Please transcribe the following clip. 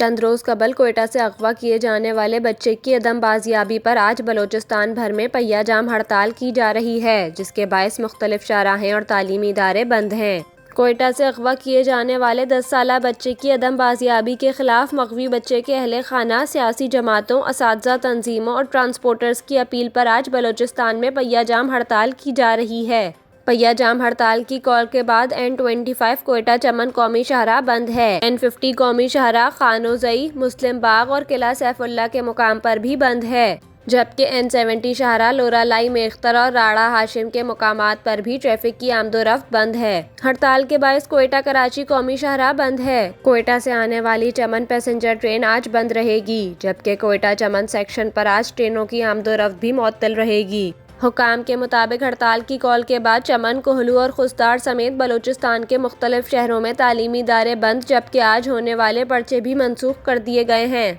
چند روز قبل کوئٹہ سے اغوا کیے جانے والے بچے کی عدم بازیابی پر آج بلوچستان بھر میں پہیہ جام ہڑتال کی جا رہی ہے، جس کے باعث مختلف شاہراہیں اور تعلیمی ادارے بند ہیں۔ کوئٹہ سے اغوا کیے جانے والے 10 سالہ بچے کی عدم بازیابی کے خلاف مغوی بچے کے اہل خانہ، سیاسی جماعتوں، اساتذہ تنظیموں اور ٹرانسپورٹرز کی اپیل پر آج بلوچستان میں پہیہ جام ہڑتال کی جا رہی ہے۔ پہیہ جام ہڑتال کی کال کے بعد N25 کوئٹہ چمن قومی شاہراہ بند ہے۔ N50 قومی شاہراہ خانوزئی، مسلم باغ اور قلعہ سیف اللہ کے مقام پر بھی بند ہے، جبکہ N70 شاہراہ لورالائی میختر اور راڑہ ہاشم کے مقامات پر بھی ٹریفک کی آمد و رفت بند ہے۔ ہڑتال کے باعث کوئٹہ کراچی قومی شاہراہ بند ہے۔ کوئٹہ سے آنے والی چمن پیسنجر ٹرین آج بند رہے گی، جبکہ کوئٹہ چمن سیکشن پر آج ٹرینوں کی آمد و رفت بھی معطل رہے گی۔ حکام کے مطابق ہڑتال کی کال کے بعد چمن، کوہلو اور خضدار سمیت بلوچستان کے مختلف شہروں میں تعلیمی ادارے بند، جبکہ آج ہونے والے پرچے بھی منسوخ کر دیے گئے ہیں۔